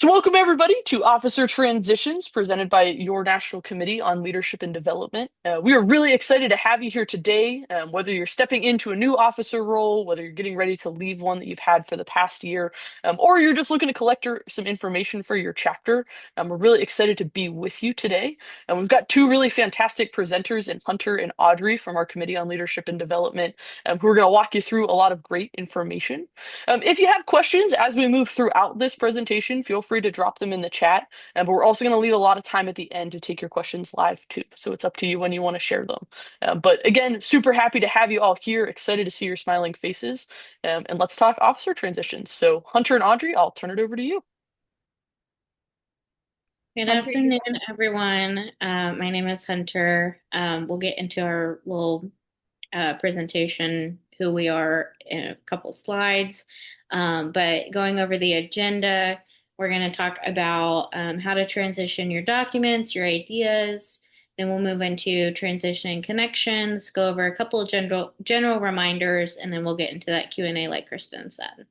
So, welcome everybody to Officer Transitions, presented by your National Committee on Leadership and Development. We are really excited to have you here today. Whether you're stepping into a new officer role, whether you're getting ready to leave one that you've had for the past year, or you're just looking to collect some information for your chapter, we're really excited to be with you today. And we've got two really fantastic presenters in Hunter and Audrey from our Committee on Leadership and Development, who are going to walk you through a lot of great information. If you have questions as we move throughout this presentation, feel free to drop them in the chat. But we're also going to leave a lot of time at the end to take your questions live too. So it's up to you when you want to share them. But again, super happy to have you all here. Excited to see your smiling faces. And let's talk officer transitions. So Hunter and Audrey, I'll turn it over to you. Good Hunter, afternoon, everyone. My name is Hunter. We'll get into our little presentation, who we are, in a couple slides. But going over the agenda, we're going to talk about how to transition your documents, your ideas. Then we'll move into transitioning connections, go over a couple of general reminders, and then we'll get into that Q&A like Kristen said.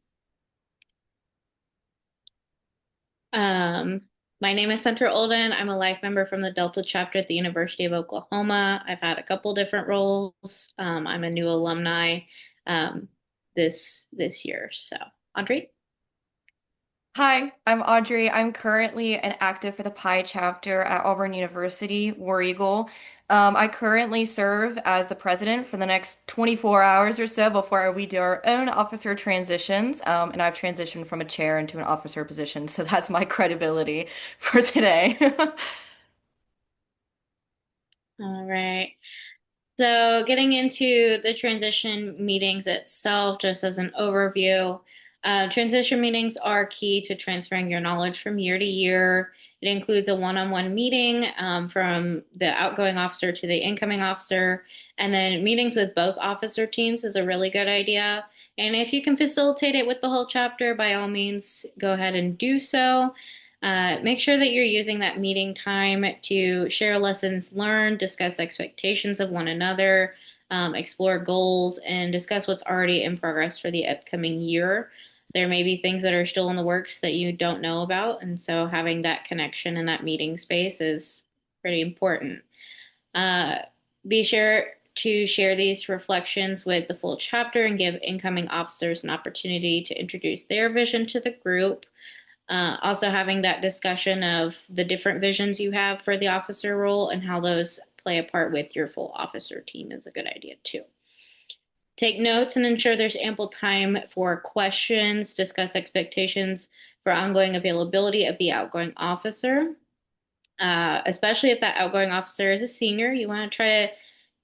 Um, my name is Hunter Olden. I'm a life member from the Delta chapter at the University of Oklahoma. I've had a couple different roles. I'm a new alumni um, this year. So, Audrey? Hi, I'm Audrey. I'm currently an active for the Pi chapter at Auburn University, War Eagle. I currently serve as the president for the next 24 hours or so before we do our own officer transitions. And I've transitioned from a chair into an officer position, so that's my credibility for today. All right. So, getting into the transition meetings itself, just as an overview, transition meetings are key to transferring your knowledge from year to year. It includes a one-on-one meeting from the outgoing officer to the incoming officer, and then meetings with both officer teams is a really good idea. And if you can facilitate it with the whole chapter, by all means, go ahead and do so. Make sure that you're using that meeting time to share lessons learned, discuss expectations of one another, explore goals, and discuss what's already in progress for the upcoming year. There may be things that are still in the works that you don't know about, and so having that connection in that meeting space is pretty important. Uh, be sure to share these reflections with the full chapter and give incoming officers an opportunity to introduce their vision to the group. Also, having that discussion of the different visions you have for the officer role and how those play a part with your full officer team is a good idea too. Take notes and ensure there's ample time for questions. Discuss expectations for ongoing availability of the outgoing officer. Especially if that outgoing officer is a senior, you want to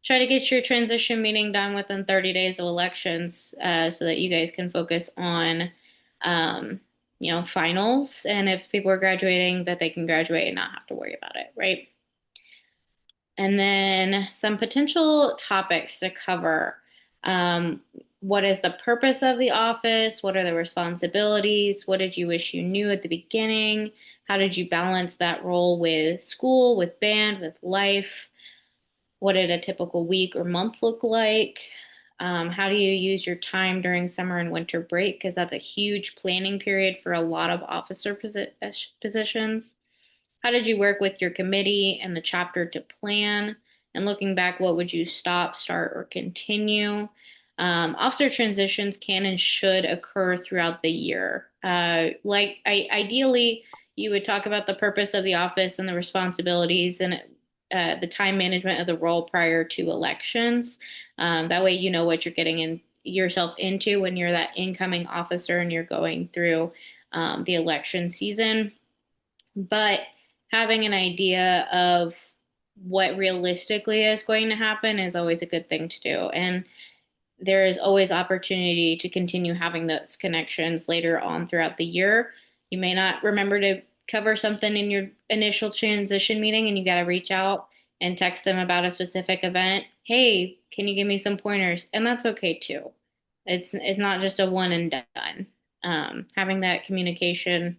try to get your transition meeting done within 30 days of elections, so that you guys can focus on um, finals, and if people are graduating, that they can graduate and not have to worry about it, right? And then some potential topics to cover. Um, what is the purpose of the office? What are the responsibilities? What did you wish you knew at the beginning? How did you balance that role with school, with band, with life? What did a typical week or month look like? How do you use your time during summer and winter break? Because that's a huge planning period for a lot of officer positions. How did you work with your committee and the chapter to plan? And looking back, what would you stop, start, or continue? Officer transitions can and should occur throughout the year. Ideally, you would talk about the purpose of the office and the responsibilities and the time management of the role prior to elections. That way, you know what you're getting yourself into when you're that incoming officer and you're going through the election season. But having an idea of what realistically is going to happen is always a good thing to do. And there is always opportunity to continue having those connections later on throughout the year. You may not remember to cover something in your initial transition meeting, and you got to reach out and text them about a specific event. Hey, can you give me some pointers? And that's okay too. It's not just a one and done. Having that communication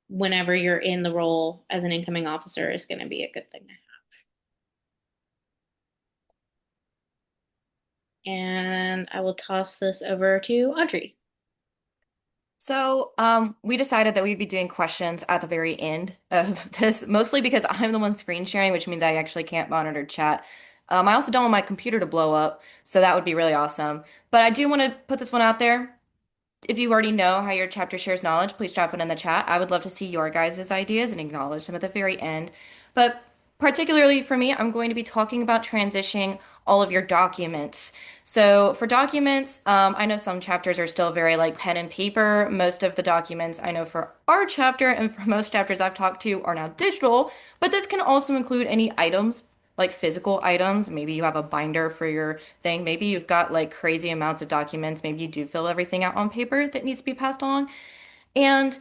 whenever you're in the role as an incoming officer is going to be a good thing to have. And I will toss this over to Audrey. We decided that we'd be doing questions at the very end of this, mostly because I'm the one screen sharing, which means I actually can't monitor chat. I also don't want my computer to blow up, so that would be really awesome. But I do want to put this one out there. If you already know how your chapter shares knowledge, please drop it in the chat. I would love to see your guys' ideas and acknowledge them at the very end. But particularly for me, I'm going to be talking about transitioning all of your documents. So for documents, I know some chapters are still very like pen and paper. Most of the documents I know for our chapter and for most chapters I've talked to are now digital, but this can also include any items like physical items. Maybe you have a binder for your thing. Maybe you've got like crazy amounts of documents. Maybe you do fill everything out on paper that needs to be passed along. And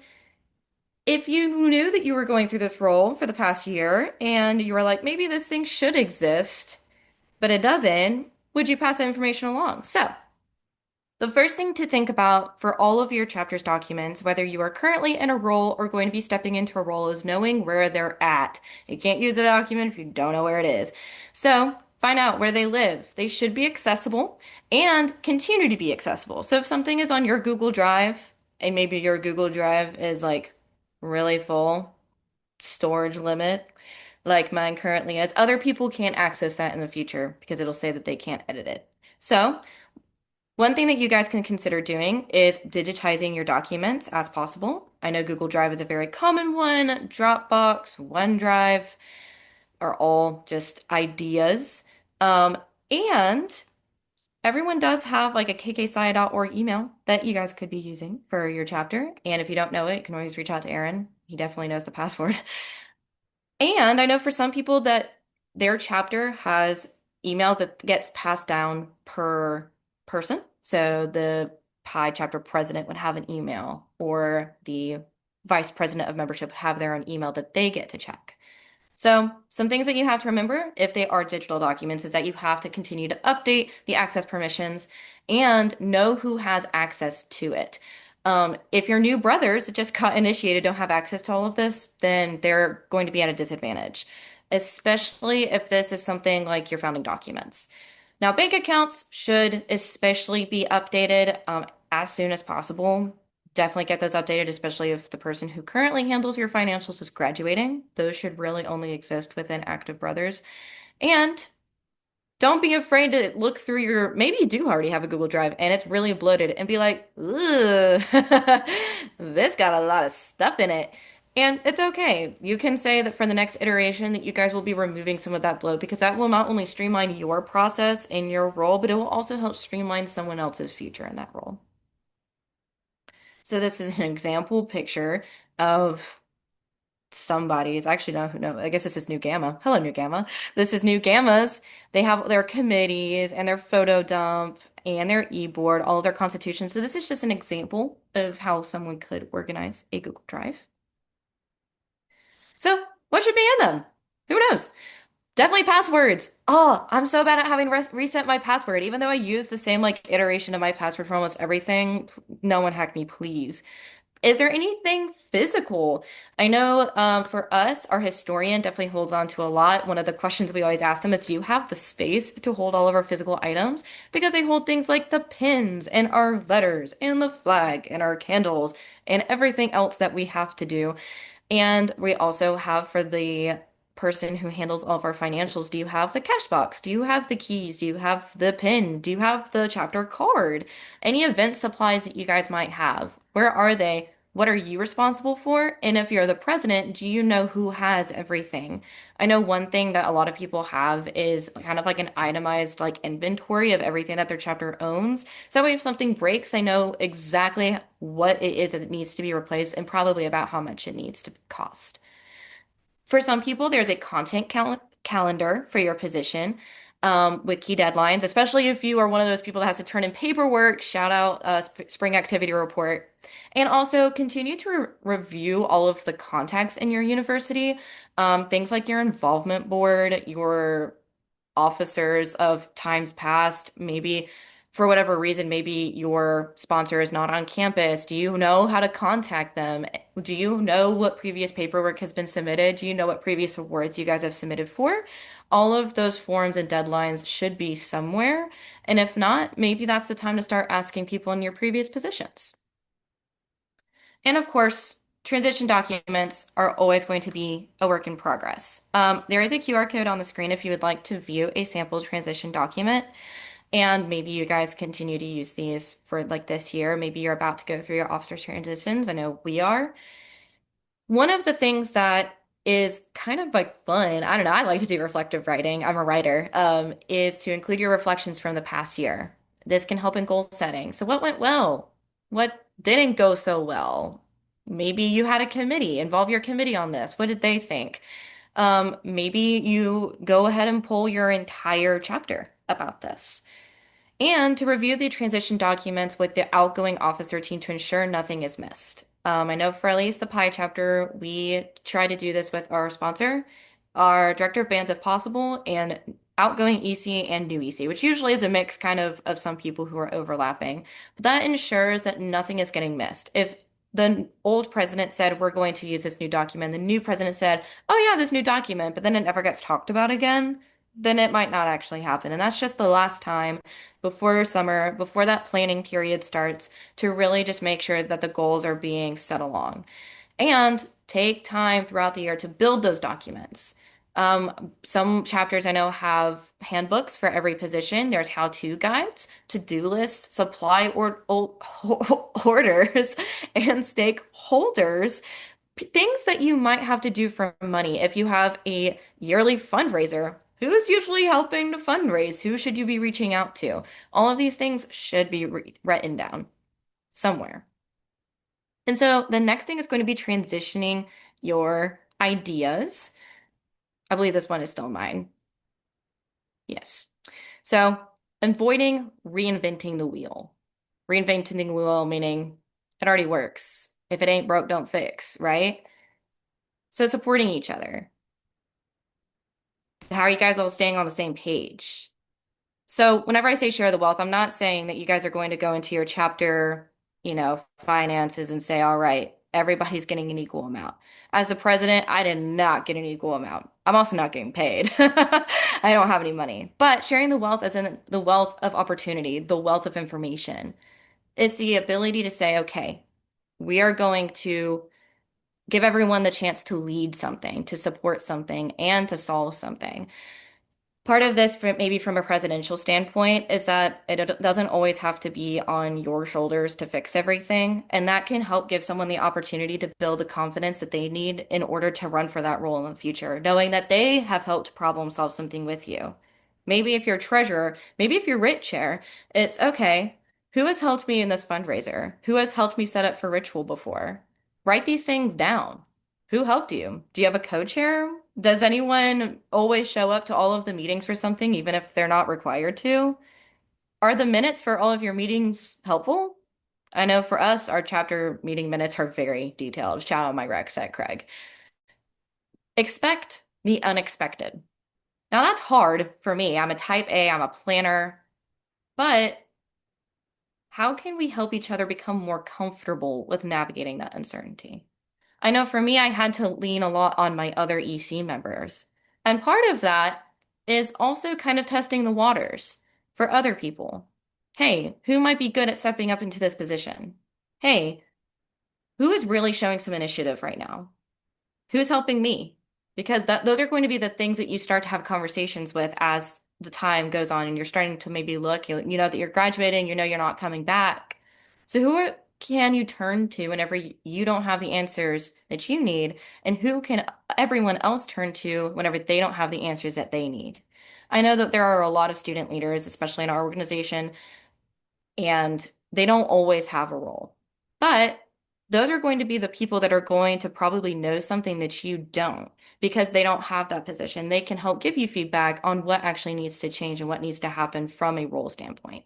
if you knew that you were going through this role for the past year and you were like, maybe this thing should exist, but it doesn't, would you pass that information along? So, the first thing to think about for all of your chapters documents, whether you are currently in a role or going to be stepping into a role, is knowing where they're at. You can't use a document if you don't know where it is. So find out where they live. They should be accessible and continue to be accessible. So if something is on your Google Drive and maybe your Google Drive is like really full, storage limit, like mine currently is, other people can't access that in the future because it'll say that they can't edit it. So one thing that you guys can consider doing is digitizing your documents as possible. I know Google Drive is a very common one. Dropbox, OneDrive are all just ideas. Um, and everyone does have like a kksci.org email that you guys could be using for your chapter. And if you don't know it, you can always reach out to Aaron. He definitely knows the password. And I know for some people that their chapter has emails that gets passed down per person. So the Pi chapter president would have an email, or the vice president of membership would have their own email that they get to check. So, some things that you have to remember if they are digital documents is that you have to continue to update the access permissions and know who has access to it. If your new brothers that just got initiated don't have access to all of this, then they're going to be at a disadvantage, especially if this is something like your founding documents. Now, bank accounts should especially be updated as soon as possible. Definitely get those updated, especially if the person who currently handles your financials is graduating. Those should really only exist within active brothers. And don't be afraid to look through your, maybe you do already have a Google Drive and it's really bloated and be like, ugh, this got a lot of stuff in it. And it's okay. You can say that for the next iteration that you guys will be removing some of that bloat because that will not only streamline your process in your role, but it will also help streamline someone else's future in that role. So this is an example picture of somebody's actually no, I guess this is New Gamma. Hello, New Gamma. This is New Gamma's. They have their committees and their photo dump and their e-board, all of their constitutions. So this is just an example of how someone could organize a Google Drive. So what should be in them? Who knows? Definitely passwords. Oh, I'm so bad at having reset my password. Even though I use the same like iteration of my password for almost everything, no one hack me, please. Is there anything physical? I know for us, our historian definitely holds on to a lot. One of the questions we always ask them is, do you have the space to hold all of our physical items? Because they hold things like the pins and our letters and the flag and our candles and everything else that we have to do. And we also have for the person who handles all of our financials, do you have the cash box? Do you have the keys? Do you have the pin? Do you have the chapter card? Any event supplies that you guys might have? Where are they? What are you responsible for? And if you're the president, do you know who has everything? I know one thing that a lot of people have is kind of like an itemized like inventory of everything that their chapter owns. So that way if something breaks, they know exactly what it is that needs to be replaced and probably about how much it needs to cost. For some people, there's a content calendar for your position with key deadlines, especially if you are one of those people that has to turn in paperwork. Shout out Spring Activity Report. And also continue to review all of the contacts in your university, things like your involvement board, your officers of times past, maybe for whatever reason, maybe your sponsor is not on campus. Do you know how to contact them? Do you know what previous paperwork has been submitted? Do you know what previous awards you guys have submitted for? All of those forms and deadlines should be somewhere. And if not, maybe that's the time to start asking people in your previous positions. And of course, transition documents are always going to be a work in progress. There is a QR code on the screen if you would like to view a sample transition document. And maybe you guys continue to use these for like this year. Maybe you're about to go through your officer transitions. I know we are. One of the things that is kind of like fun, I don't know, I like to do reflective writing. I'm a writer, is to include your reflections from the past year. This can help in goal setting. So, what went well? What didn't go so well? Maybe you had a committee, involve your committee on this. What did they think? Maybe you go ahead and pull your entire chapter about this and to review the transition documents with the outgoing officer team to ensure nothing is missed. I know for at least the Pi chapter, we try to do this with our sponsor, our director of bands if possible, and outgoing EC and new EC, which usually is a mix kind of some people who are overlapping. But that ensures that nothing is getting missed. If the old president said, we're going to use this new document, the new president said, oh yeah, this new document, but then it never gets talked about again, then it might not actually happen. And that's just the last time before summer, before that planning period starts, to really just make sure that the goals are being set along. And take time throughout the year to build those documents. Some chapters I know have handbooks for every position. There's how-to guides, to-do lists, supply orders, and stakeholders. Things that you might have to do for money. If you have a yearly fundraiser, who's usually helping to fundraise? Who should you be reaching out to? All of these things should be written down somewhere. And so the next thing is going to be transitioning your ideas. I believe this one is still mine. Yes. So avoiding reinventing the wheel. Reinventing the wheel meaning it already works. If it ain't broke, don't fix, right? So supporting each other. How are you guys all staying on the same page? So whenever I say share the wealth, I'm not saying that you guys are going to go into your chapter, finances and say, all right, everybody's getting an equal amount. As the president, I did not get an equal amount. I'm also not getting paid. I don't have any money. But sharing the wealth as in the wealth of opportunity, the wealth of information. It's the ability to say, okay, we are going to give everyone the chance to lead something, to support something, and to solve something. Part of this, maybe from a presidential standpoint, is that it doesn't always have to be on your shoulders to fix everything. And that can help give someone the opportunity to build the confidence that they need in order to run for that role in the future, knowing that they have helped problem solve something with you. Maybe if you're treasurer, maybe if you're writ chair, it's okay. Who has helped me in this fundraiser? Who has helped me set up for ritual before? Write these things down. Who helped you? Do you have a co-chair? Does anyone always show up to all of the meetings for something, even if they're not required to? Are the minutes for all of your meetings helpful? I know for us, our chapter meeting minutes are very detailed. Shout out my rec set, Craig. Expect the unexpected. Now that's hard for me. I'm a type A, I'm a planner, but how can we help each other become more comfortable with navigating that uncertainty? I know for me, I had to lean a lot on my other EC members. And part of that is also kind of testing the waters for other people. Hey, who might be good at stepping up into this position? Hey, who is really showing some initiative right now? Who's helping me? Because those are going to be the things that you start to have conversations with as the time goes on and you're starting to maybe look, you know that you're graduating, you know you're not coming back. So can you turn to whenever you don't have the answers that you need, and who can everyone else turn to whenever they don't have the answers that they need? I know that there are a lot of student leaders, especially in our organization, and they don't always have a role. But those are going to be the people that are going to probably know something that you don't because they don't have that position. They can help give you feedback on what actually needs to change and what needs to happen from a role standpoint.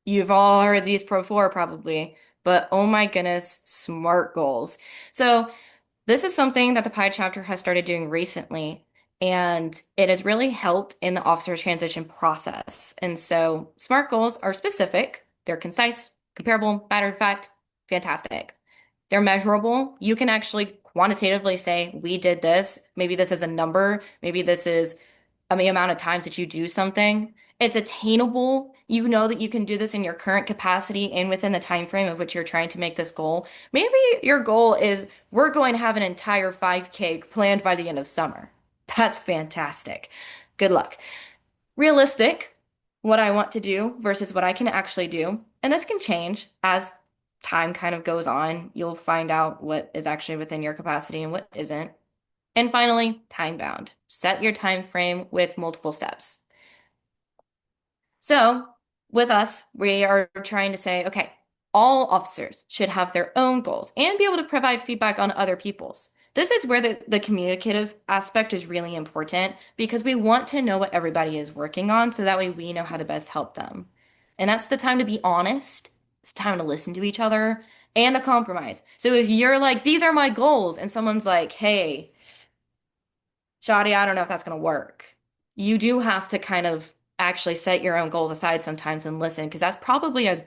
You've all heard these before, probably, but oh my goodness, SMART goals. So this is something that the Pi chapter has started doing recently, and it has really helped in the officer transition process. And so SMART goals are specific, they're concise, comparable, matter of fact, fantastic. They're measurable. You can actually quantitatively say, we did this. Maybe this is a number. Maybe this is the amount of times that you do something. it's attainable. You know that you can do this in your current capacity and within the time frame of which you're trying to make this goal. Maybe your goal is we're going to have an entire 5K planned by the end of summer. That's fantastic. Good luck. Realistic, what I want to do versus what I can actually do. And this can change as time kind of goes on. You'll find out what is actually within your capacity and what isn't. And finally, time bound. Set your time frame with multiple steps. So, with us, we are trying to say, okay, all officers should have their own goals and be able to provide feedback on other people's. This is where the communicative aspect is really important because we want to know what everybody is working on so that way we know how to best help them. And that's the time to be honest. It's time to listen to each other and a compromise. So if you're like, these are my goals, and someone's like, hey, Shadi, I don't know if that's going to work. You do have to kind of actually set your own goals aside sometimes and listen, because that's probably a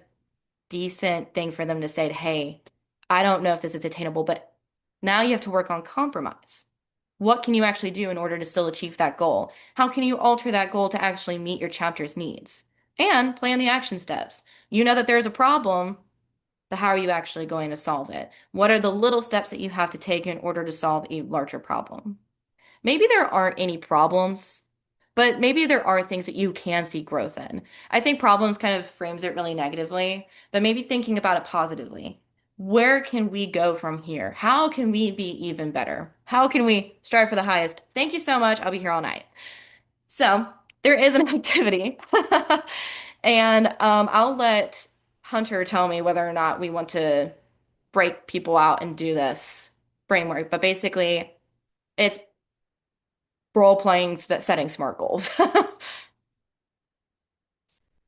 decent thing for them to say, hey, I don't know if this is attainable, but now you have to work on compromise. What can you actually do in order to still achieve that goal? How can you alter that goal to actually meet your chapter's needs? And plan the action steps. You know that there's a problem, but how are you actually going to solve it? What are the little steps that you have to take in order to solve a larger problem? Maybe there aren't any problems, but maybe there are things that you can see growth in. I think problems kind of frames it really negatively, but maybe thinking about it positively. Where can we go from here? How can we be even better? How can we strive for the highest? Thank you so much. I'll be here all night. So there is an activity, and I'll let Hunter tell me whether or not we want to break people out and do this framework. But basically, it's role playing, setting SMART goals.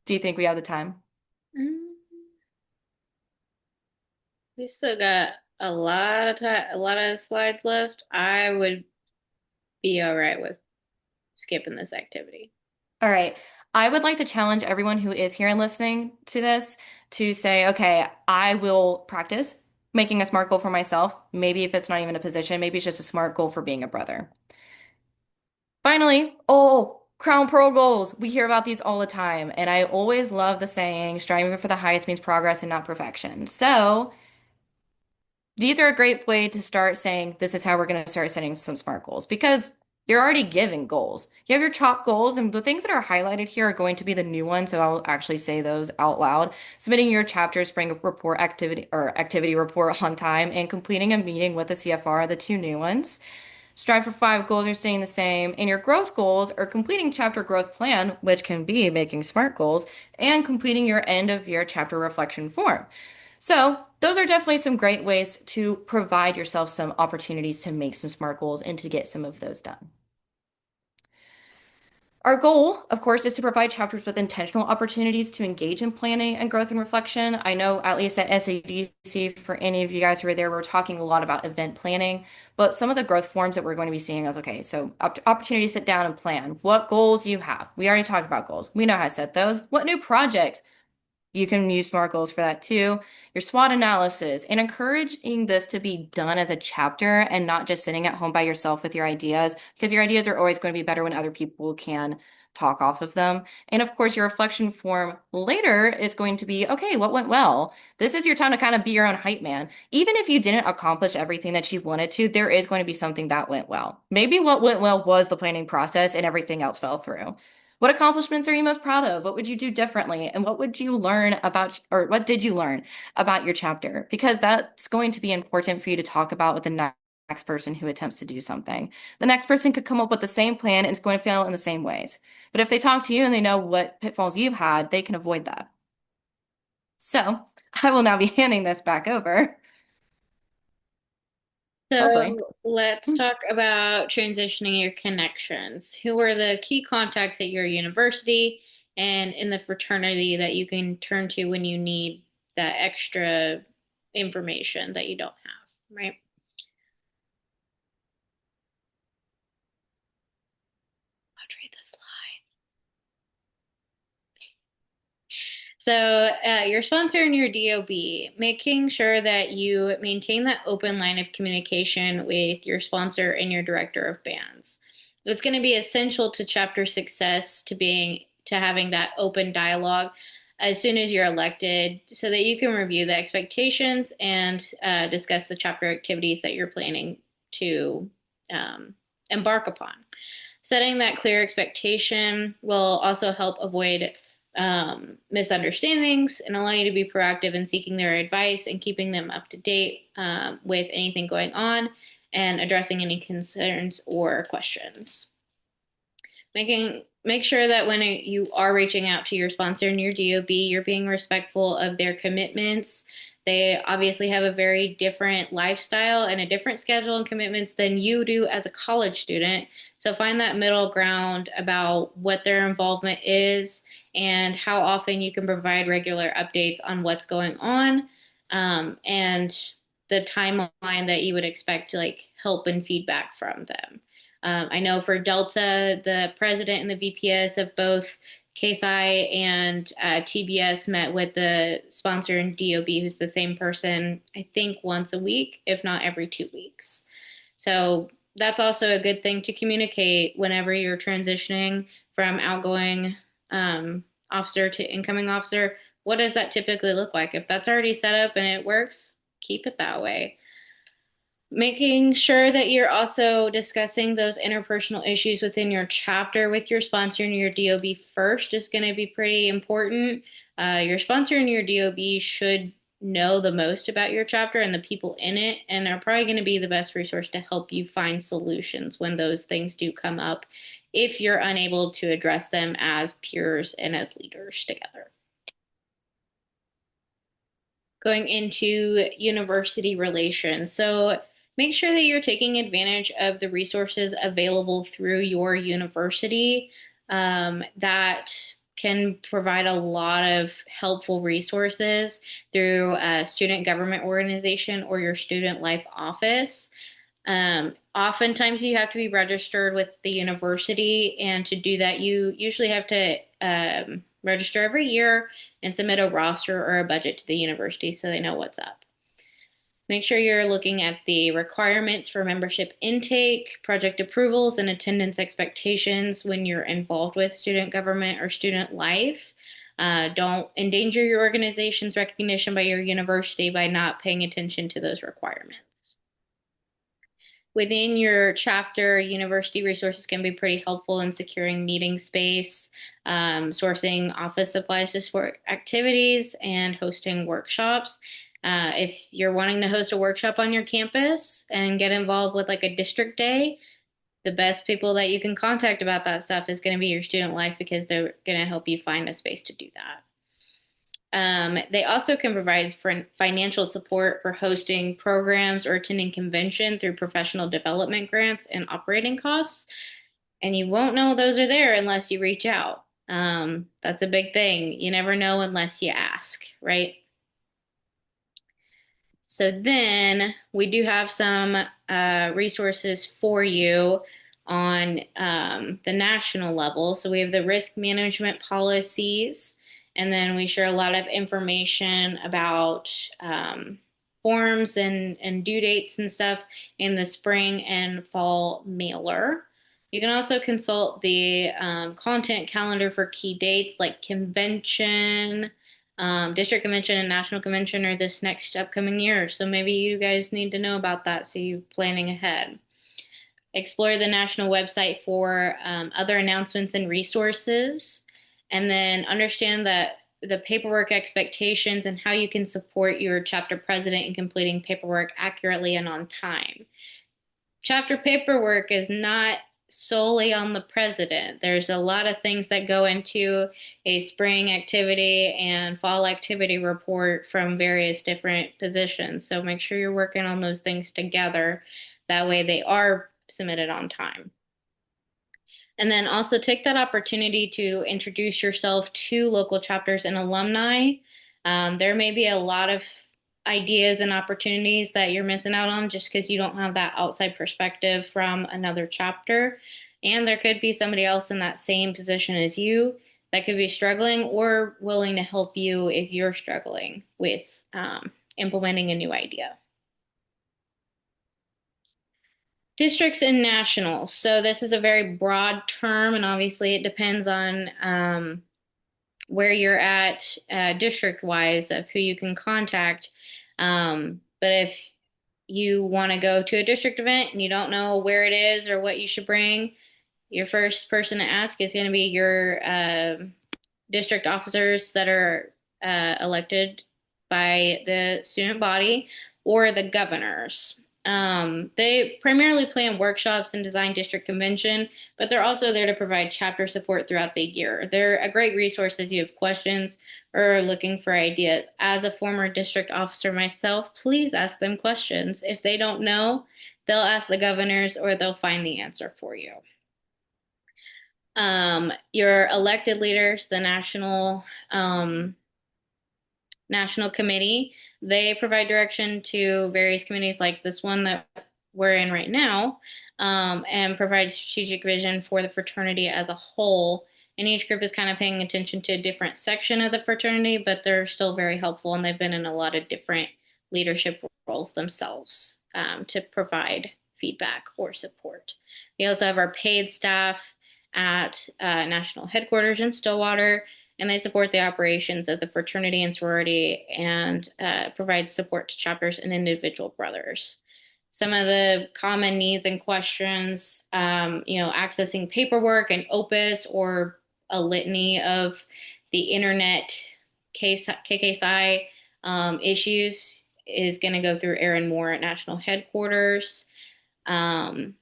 Do you think we have the time? Mm, we still got a lot of time, a lot of slides left. I would be all right with skipping this activity. All right. I would like to challenge everyone who is here and listening to this to say, okay, I will practice making a SMART goal for myself. Maybe if it's not even a position, maybe it's just a SMART goal for being a brother. Finally, oh, crown pearl goals. We hear about these all the time. And I always love the saying, striving for the highest means progress and not perfection. So, these are a great way to start saying this is how we're going to start setting some SMART goals because you're already given goals. You have your top goals, and the things that are highlighted here are going to be the new ones. So I'll actually say those out loud. Submitting your chapter spring report activity or activity report on time and completing a meeting with the CFR are the two new ones. Strive for 5 goals are staying the same, and your growth goals are completing chapter growth plan, which can be making SMART goals, and completing your end of year chapter reflection form. So, those are definitely some great ways to provide yourself some opportunities to make some SMART goals and to get some of those done. Our goal, of course, is to provide chapters with intentional opportunities to engage in planning and growth and reflection. I know, at least at SADC, for any of you guys who are there, we're talking a lot about event planning, but some of the growth forms that we're going to be seeing is okay, so opportunity to sit down and plan what goals you have. We already talked about goals. We know how to set those. What new projects? You can use SMART goals for that too. Your SWOT analysis and encouraging this to be done as a chapter and not just sitting at home by yourself with your ideas, because your ideas are always going to be better when other people can talk off of them. And of course, your reflection form later is going to be, okay, what went well? This is your time to kind of be your own hype man. Even if you didn't accomplish everything that you wanted to, there is going to be something that went well. Maybe what went well was the planning process and everything else fell through. What accomplishments are you most proud of? What would you do differently? And what would you learn about, or what did you learn about your chapter? Because that's going to be important for you to talk about with the next person who attempts to do something. The next person could come up with the same plan and it's going to fail in the same ways. But if they talk to you and they know what pitfalls you've had, they can avoid that. So I will now be handing this back over. Hopefully. So let's talk about transitioning your connections. Who are the key contacts at your university and in the fraternity that you can turn to when you need that extra information that you don't have, right? I'll read this slide. So, your sponsor and your DOB, making sure that you maintain that open line of communication with your sponsor and your director of bands. It's going to be essential to chapter success to being to having that open dialogue as soon as you're elected so that you can review the expectations and discuss the chapter activities that you're planning to um, embark upon. Setting that clear expectation will also help avoid misunderstandings and allow you to be proactive in seeking their advice and keeping them up to date with anything going on and addressing any concerns or questions. Make sure that when you are reaching out to your sponsor and your DOB, you're being respectful of their commitments. They obviously have a very different lifestyle and a different schedule and commitments than you do as a college student. So find that middle ground about what their involvement is and how often you can provide regular updates on what's going on, and the timeline that you would expect to like help and feedback from them. I know for Delta, the president and the VPS of both KSI and TBS met with the sponsor and DOB, who's the same person, I think once a week, if not every 2 weeks. So that's also a good thing to communicate whenever you're transitioning from outgoing officer to incoming officer. What does that typically look like? If that's already set up and it works, keep it that way. Making sure that you're also discussing those interpersonal issues within your chapter with your sponsor and your DOB first is going to be pretty important. Your sponsor and your DOB should know the most about your chapter and the people in it, and are probably going to be the best resource to help you find solutions when those things do come up if you're unable to address them as peers and as leaders together. Going into university relations. So make sure that you're taking advantage of the resources available through your university that can provide a lot of helpful resources through a student government organization or your student life office. Oftentimes you have to be registered with the university, and to do that, you usually have to register every year and submit a roster or a budget to the university so they know what's up. Make sure you're looking at the requirements for membership intake, project approvals, and attendance expectations when you're involved with student government or student life. Don't endanger your organization's recognition by your university by not paying attention to those requirements. Within your chapter, university resources can be pretty helpful in securing meeting space, sourcing office supplies to support activities, and hosting workshops. If you're wanting to host a workshop on your campus and get involved with like a district day, the best people that you can contact about that stuff is going to be your student life, because they're going to help you find a space to do that. They also can provide financial support for hosting programs or attending convention through professional development grants and operating costs. And you won't know those are there unless you reach out. That's a big thing. You never know unless you ask, right? So then we do have some resources for you on the national level. So we have the risk management policies, and then we share a lot of information about forms and due dates and stuff in the spring and fall mailer. You can also consult the content calendar for key dates like convention, district convention and national convention are this next upcoming year. So maybe you guys need to know about that so you're planning ahead. Explore the national website for other announcements and resources, and then understand that the paperwork expectations and how you can support your chapter president in completing paperwork accurately and on time. Chapter paperwork is not solely on the president. There's a lot of things that go into a spring activity and fall activity report from various different positions. So make sure you're working on those things together. That way they are submitted on time. And then also take that opportunity to introduce yourself to local chapters and alumni. There may be a lot of ideas and opportunities that you're missing out on just because you don't have that outside perspective from another chapter. And there could be somebody else in that same position as you that could be struggling or willing to help you if you're struggling with implementing a new idea. Districts and nationals. So this is a very broad term, and obviously it depends on where you're at district wise of who you can contact. But if you want to go to a district event and you don't know where it is or what you should bring, your first person to ask is going to be your district officers that are elected by the student body or the governors. They primarily plan workshops and design district convention, but they're also there to provide chapter support throughout the year. They're a great resource as you have questions or are looking for ideas. As a former district officer myself, please ask them questions. If they don't know, they'll ask the governors or they'll find the answer for you. Your elected leaders, the national committee, they provide direction to various committees like this one that we're in right now, and provide strategic vision for the fraternity as a whole. And each group is kind of paying attention to a different section of the fraternity, but they're still very helpful, and they've been in a lot of different leadership roles themselves, to provide feedback or support. We also have our paid staff at national headquarters in Stillwater, and they support the operations of the fraternity and sorority and provide support to chapters and individual brothers. Some of the common needs and questions, accessing paperwork and opus or a litany of the internet case KKSI issues is going to go through Aaron Moore at national headquarters. Um,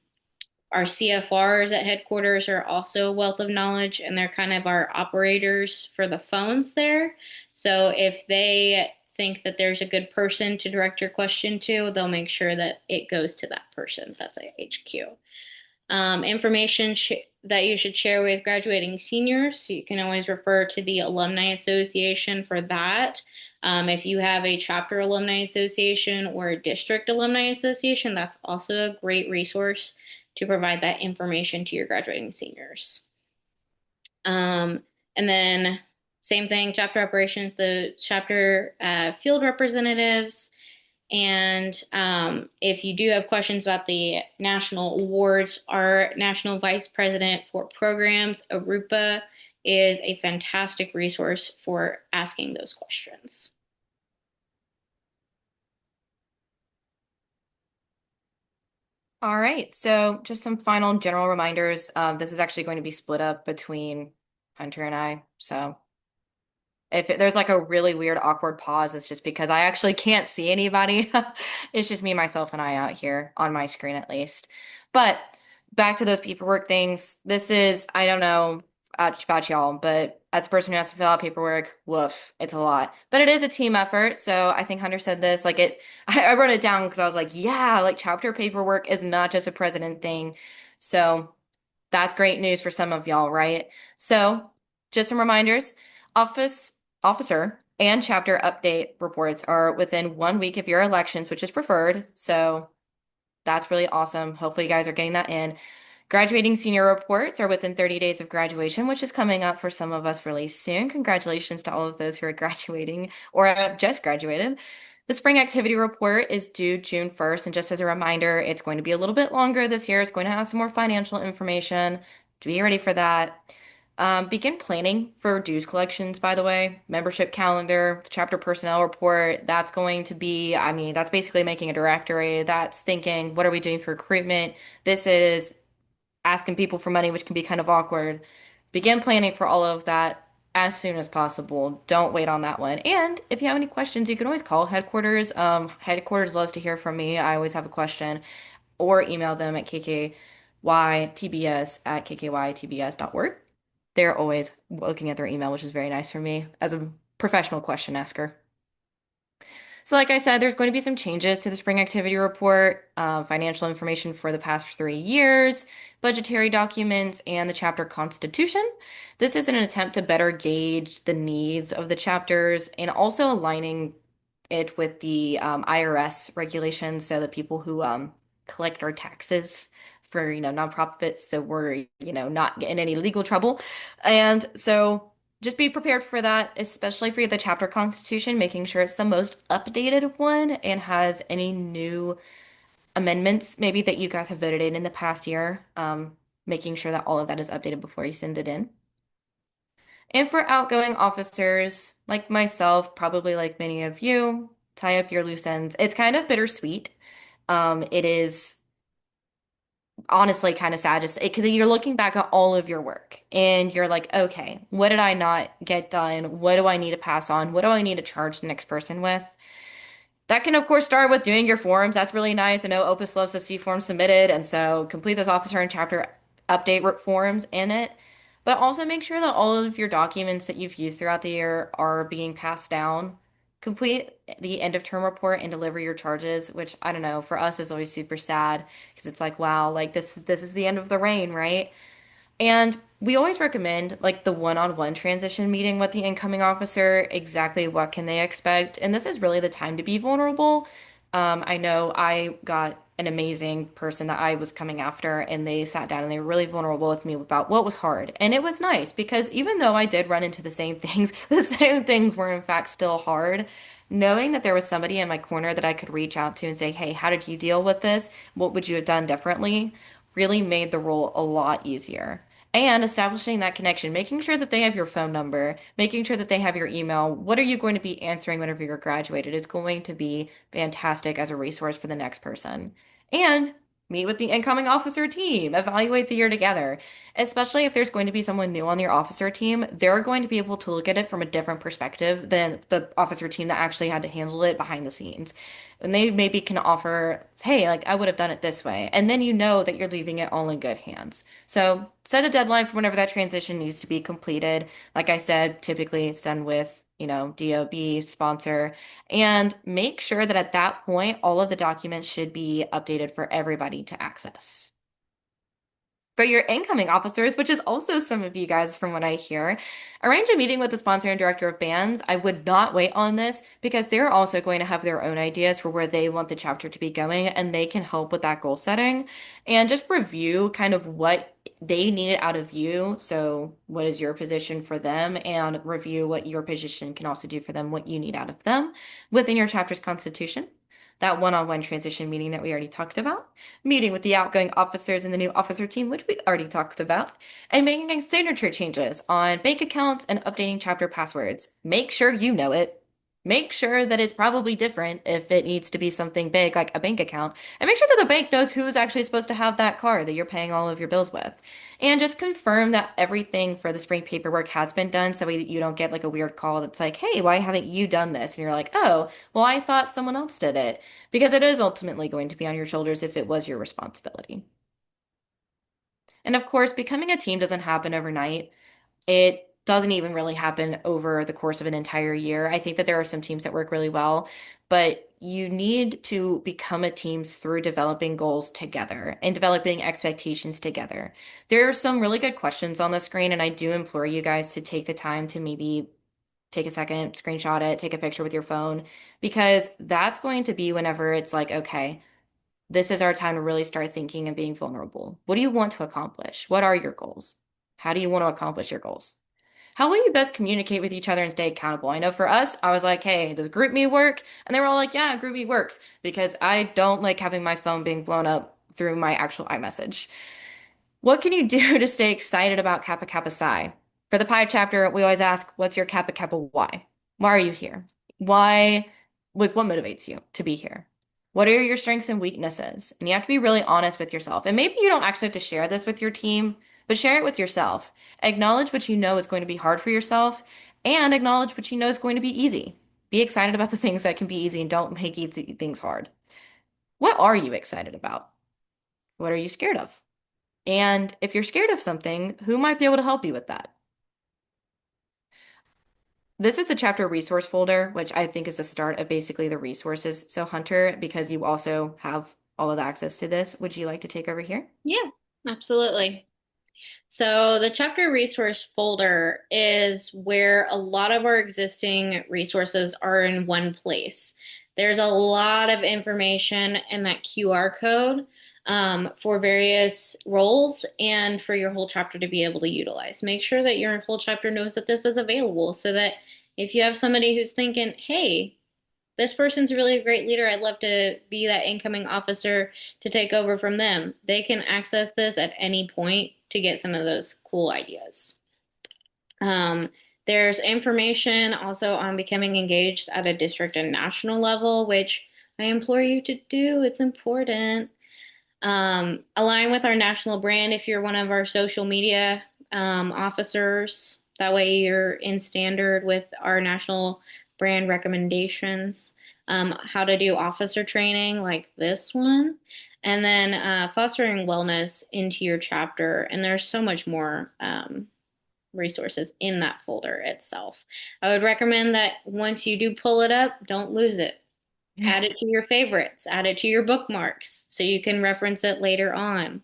our CFRs at headquarters are also a wealth of knowledge, and they're kind of our operators for the phones there. So if they think that there's a good person to direct your question to, they'll make sure that it goes to that person. That's a HQ. Information that you should share with graduating seniors. You can always refer to the Alumni Association for that. If you have a chapter alumni association or a district alumni association, that's also a great resource to provide that information to your graduating seniors. And then same thing, chapter operations, the chapter field representatives. And if you do have questions about the national awards, our national vice president for programs, Arupa, is a fantastic resource for asking those questions. All right, so just some final general reminders. This is actually going to be split up between Hunter and I. So if there's like a really weird, awkward pause, it's just because I actually can't see anybody. It's just me, myself, and I out here on my screen at least. But back to those paperwork things. This is, I don't know about y'all, but as a person who has to fill out paperwork, woof, it's a lot. But it is a team effort. So I think Hunter said this, like I wrote it down because I was like, yeah, like chapter paperwork is not just a president thing. So that's great news for some of y'all, right? So just some reminders. Office officer and chapter update reports are within 1 week of your elections, which is preferred. So that's really awesome. Hopefully, you guys are getting that in. Graduating senior reports are within 30 days of graduation, which is coming up for some of us really soon. Congratulations to all of those who are graduating or have just graduated. The spring activity report is due June 1st. And just as a reminder, it's going to be a little bit longer this year. It's going to have some more financial information to be ready for that. Begin planning for dues collections, by the way. Membership calendar, the chapter personnel report, that's going to be, I mean, that's basically making a directory. That's thinking, what are we doing for recruitment? This is asking people for money, which can be kind of awkward. Begin planning for all of that as soon as possible. Don't wait on that one. And if you have any questions, you can always call headquarters. Headquarters loves to hear from me. I always have a question, or email them at kkytbs@kkytbs.org. They're always looking at their email, which is very nice for me as a professional question asker. So, like I said, there's going to be some changes to the spring activity report, financial information for the past 3 years, budgetary documents, and the chapter constitution. This is in an attempt to better gauge the needs of the chapters and also aligning it with the IRS regulations so that people who collect our taxes for, nonprofits, so we're, not in any legal trouble. And so just be prepared for that, especially for the chapter constitution, making sure it's the most updated one and has any new amendments maybe that you guys have voted in the past year, making sure that all of that is updated before you send it in. And for outgoing officers, like myself, probably like many of you, tie up your loose ends. It's kind of bittersweet. It is honestly kind of sad just because you're looking back at all of your work and you're like, okay, what did I not get done? What do I need to pass on? What do I need to charge the next person with? That can, of course, start with doing your forms. That's really nice. I know Opus loves to see forms submitted, and so complete those officer and chapter update forms in it. But also make sure that all of your documents that you've used throughout the year are being passed down. Complete the end of term report and deliver your charges, which I don't know, for us is always super sad because it's like, wow, like this is the end of the reign, right? And we always recommend like the one-on-one transition meeting with the incoming officer, exactly what can they expect. And this is really the time to be vulnerable. I know I got an amazing person that I was coming after, and they sat down and they were really vulnerable with me about what was hard. And it was nice because even though I did run into the same things, the same things were in fact still hard. Knowing that there was somebody in my corner that I could reach out to and say, hey, how did you deal with this? What would you have done differently? Really made the role a lot easier. And establishing that connection, making sure that they have your phone number, making sure that they have your email. What are you going to be answering whenever you're graduated? It's going to be fantastic as a resource for the next person. And meet with the incoming officer team, evaluate the year together. Especially if there's going to be someone new on your officer team, they're going to be able to look at it from a different perspective than the officer team that actually had to handle it behind the scenes. And they maybe can offer, hey, like I would have done it this way. And then you know that you're leaving it all in good hands. So set a deadline for whenever that transition needs to be completed. Like I said, typically it's done with, DOB sponsor, and make sure that at that point, all of the documents should be updated for everybody to access. For your incoming officers, which is also some of you guys from what I hear, arrange a meeting with the sponsor and director of bands. I would not wait on this because they're also going to have their own ideas for where they want the chapter to be going, and they can help with that goal setting and just review kind of what they need out of you. So, what is your position for them, and review what your position can also do for them, what you need out of them within your chapter's constitution. That one-on-one transition meeting that we already talked about, meeting with the outgoing officers and the new officer team, which we already talked about, and making signature changes on bank accounts and updating chapter passwords. Make sure you know it. Make sure that it's probably different if it needs to be something big like a bank account. And make sure that the bank knows who's actually supposed to have that card that you're paying all of your bills with. And just confirm that everything for the spring paperwork has been done so you don't get like a weird call that's like, hey, why haven't you done this? And you're like, oh, well, I thought someone else did it. Because it is ultimately going to be on your shoulders if it was your responsibility. And of course, becoming a team doesn't happen overnight. It doesn't even really happen over the course of an entire year. I think that there are some teams that work really well, but you need to become a team through developing goals together and developing expectations together. There are some really good questions on the screen, and I do implore you guys to take the time to maybe take a second, screenshot it, take a picture with your phone, because that's going to be whenever it's like, okay, this is our time to really start thinking and being vulnerable. What do you want to accomplish? What are your goals? How do you want to accomplish your goals? How will you best communicate with each other and stay accountable? I know for us, I was like, hey, does GroupMe work? And they were all like, yeah, GroupMe works because I don't like having my phone being blown up through my actual iMessage. What can you do to stay excited about Kappa Kappa Psi? For the Pi chapter, we always ask, what's your Kappa Kappa why? Why are you here? Why, like, what motivates you to be here? What are your strengths and weaknesses? And you have to be really honest with yourself. And maybe you don't actually have to share this with your team, but share it with yourself. Acknowledge what you know is going to be hard for yourself and acknowledge what you know is going to be easy. Be excited about the things that can be easy and don't make easy things hard. What are you excited about? What are you scared of? And if you're scared of something, who might be able to help you with that? This is the chapter resource folder, which I think is the start of basically the resources. So Hunter, because you also have all of the access to this, would you like to take over here? Yeah, absolutely. So the chapter resource folder is where a lot of our existing resources are in one place. There's a lot of information in that QR code for various roles and for your whole chapter to be able to utilize. Make sure that your whole chapter knows that this is available so that if you have somebody who's thinking, hey, this person's really a great leader. I'd love to be that incoming officer to take over from them. They can access this at any point to get some of those cool ideas. Um, there's information also on becoming engaged at a district and national level, which I implore you to do. It's important. Align with our national brand if you're one of our social media officers. That way you're in standard with our national brand recommendations. How to do officer training like this one. And then fostering wellness into your chapter. And there's so much more resources in that folder itself. I would recommend that once you do pull it up, don't lose it. Add it to your favorites, add it to your bookmarks so you can reference it later on.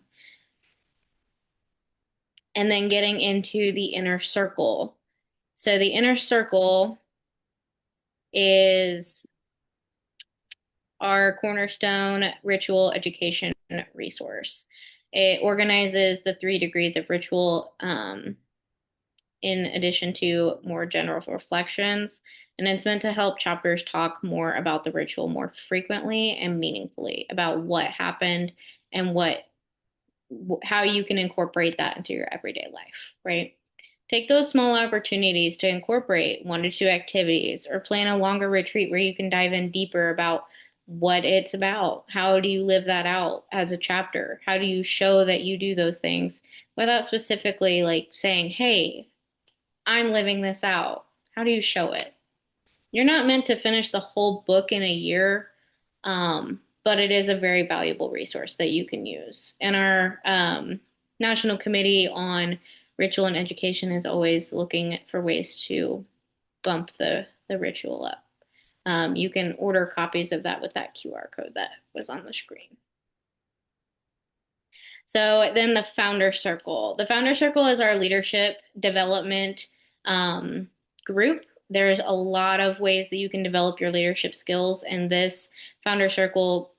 And then getting into the inner circle. So the inner circle is our cornerstone ritual education resource. It organizes the 3 degrees of ritual in addition to more general reflections. And it's meant to help chapters talk more about the ritual more frequently and meaningfully about what happened and how you can incorporate that into your everyday life, right? Take those small opportunities to incorporate 1 to 2 activities or plan a longer retreat where you can dive in deeper about what it's about. How do you live that out as a chapter? How do you show that you do those things without specifically like saying, hey, I'm living this out? How do you show it? You're not meant to finish the whole book in a year, but it is a very valuable resource that you can use. And our National Committee on Ritual and Education is always looking for ways to bump the ritual up. You can order copies of that with that QR code that was on the screen. So then the Founder Circle. The Founder Circle is our leadership development group. There's a lot of ways that you can develop your leadership skills, and this Founder Circle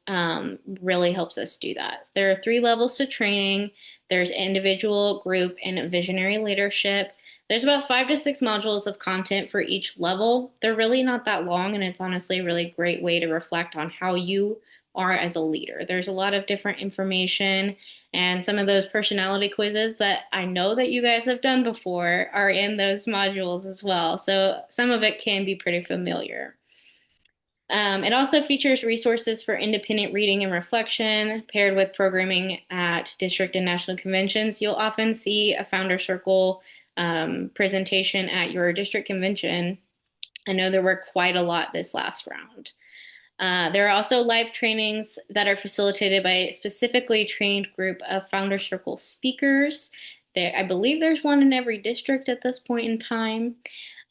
really helps us do that. There are 3 levels to training. There's individual, group, and visionary leadership. There's about 5 to 6 modules of content for each level. They're really not that long, and it's honestly a really great way to reflect on how you are as a leader. There's a lot of different information, and some of those personality quizzes that I know that you guys have done before are in those modules as well. So some of it can be pretty familiar. It also features resources for independent reading and reflection paired with programming at district and national conventions. You'll often see a Founder Circle presentation at your district convention. I know there were quite a lot this last round. There are also live trainings that are facilitated by a specifically trained group of Founder Circle speakers. I believe there's one in every district at this point in time.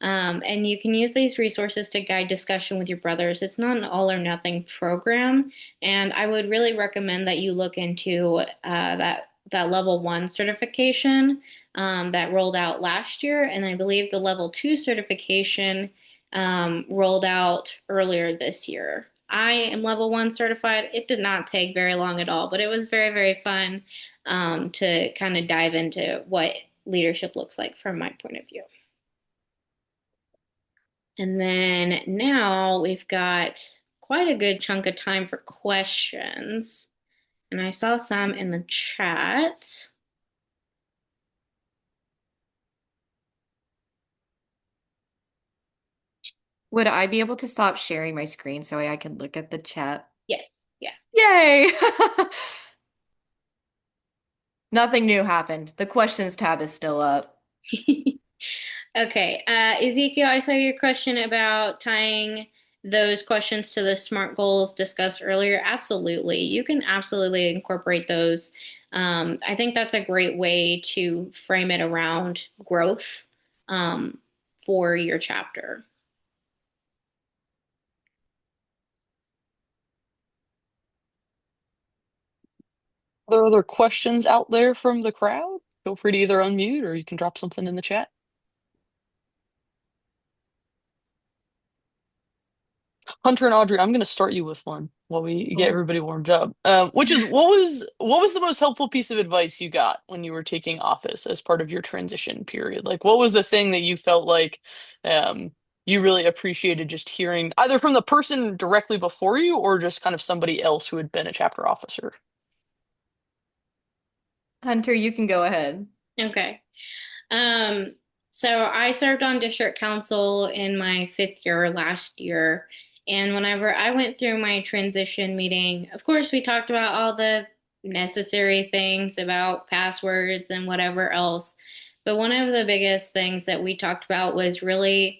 And you can use these resources to guide discussion with your brothers. It's not an all or nothing program. And I would really recommend that you look into that level 1 certification that rolled out last year. And I believe the level 2 certification rolled out earlier this year. I am level 1 certified. It did not take very long at all, but it was very, very fun to kind of dive into what leadership looks like from my point of view. And then now we've got quite a good chunk of time for questions. And I saw some in the chat. Would I be able to stop sharing my screen so I can look at the chat? Yes, yeah. Yay! Nothing new happened. The questions tab is still up. Okay, Ezekiel, I saw your question about tying those questions to the SMART goals discussed earlier. Absolutely. You can absolutely incorporate those. I think that's a great way to frame it around growth for your chapter. Are there other questions out there from the crowd? Feel free to either unmute or you can drop something in the chat. Hunter and Audrey, I'm going to start you with one while we get everybody warmed up. Which is what was the most helpful piece of advice you got when you were taking office as part of your transition period? Like, what was the thing that you felt like um, you really appreciated just hearing either from the person directly before you or just kind of somebody else who had been a chapter officer. Hunter, you can go ahead. Okay. Um, so I served on district council in my fifth year last year. And whenever I went through my transition meeting, of course, we talked about all the necessary things about passwords and whatever else. But one of the biggest things that we talked about was really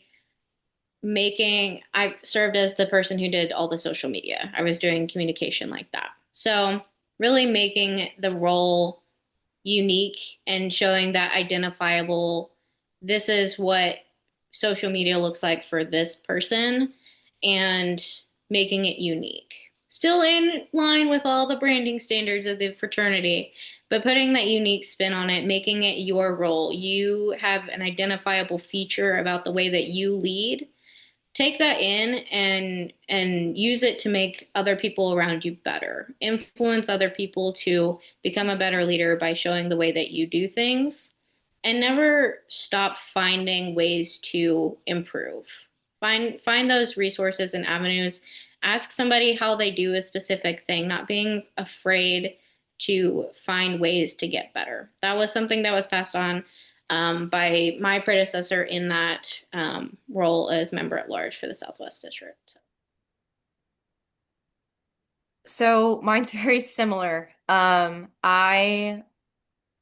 I served as the person who did all the social media. I was doing communication like that. So really making the role unique and showing that identifiable, this is what social media looks like for this person and making it unique. Still in line with all the branding standards of the fraternity, but putting that unique spin on it, making it your role. You have an identifiable feature about the way that you lead. Take that in and use it to make other people around you better. Influence other people to become a better leader by showing the way that you do things, and never stop finding ways to improve. Find those resources and avenues. Ask somebody how they do a specific thing, not being afraid to find ways to get better. That was something that was passed on by my predecessor in that role as member at large for the Southwest District. So. So mine's very similar. I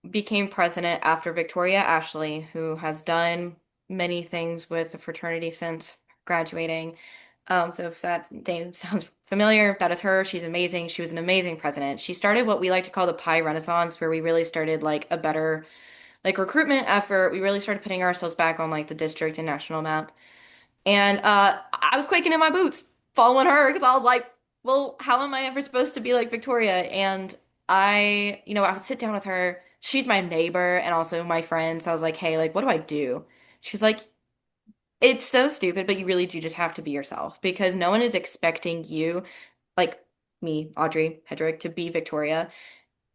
became president after Victoria Ashley, who has done many things with the fraternity since graduating. So if that name sounds familiar, that is her. She's amazing. She was an amazing president. She started what we like to call the Pi Renaissance, where we really started like a better like recruitment effort. We really started putting ourselves back on like the district and national map. And I was quaking in my boots following her because I was like, well, how am I ever supposed to be like Victoria? And I would sit down with her. She's my neighbor and also my friend. So I was like, hey, like, what do I do? She's like, it's so stupid, but you really do just have to be yourself because no one is expecting you, like me, Audrey, Headrick, to be Victoria.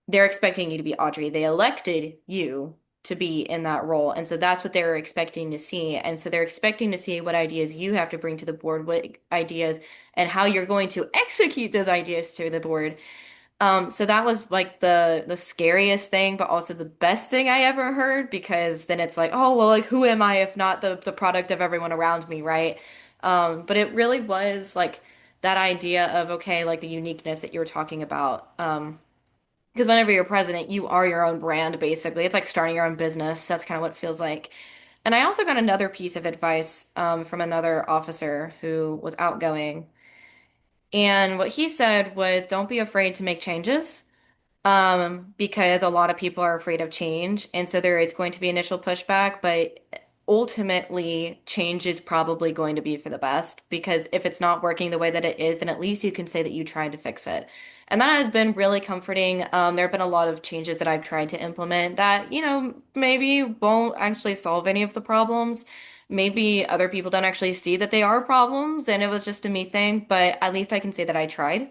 They're expecting you to be Audrey. They elected you to be in that role. And so that's what they're expecting to see. And so they're expecting to see what ideas you have to bring to the board, what ideas and how you're going to execute those ideas to the board. So that was like the scariest thing, but also the best thing I ever heard because then it's like, oh, well, like who am I if not the product of everyone around me, right? But it really was like that idea of okay, like the uniqueness that you were talking about. Because whenever you're president, you are your own brand, basically. It's like starting your own business. That's kind of what it feels like. And I also got another piece of advice from another officer who was outgoing. And what he said was, don't be afraid to make changes because a lot of people are afraid of change. And so there is going to be initial pushback, but ultimately, change is probably going to be for the best because if it's not working the way that it is, then at least you can say that you tried to fix it. And that has been really comforting. There have been a lot of changes that I've tried to implement that, maybe won't actually solve any of the problems. Maybe other people don't actually see that they are problems and it was just a me thing, but at least I can say that I tried.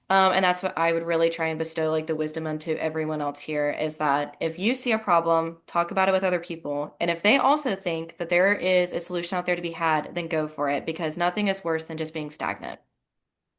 And that's what I would really try and bestow like the wisdom onto everyone else here is that if you see a problem, talk about it with other people. And if they also think that there is a solution out there to be had, then go for it because nothing is worse than just being stagnant.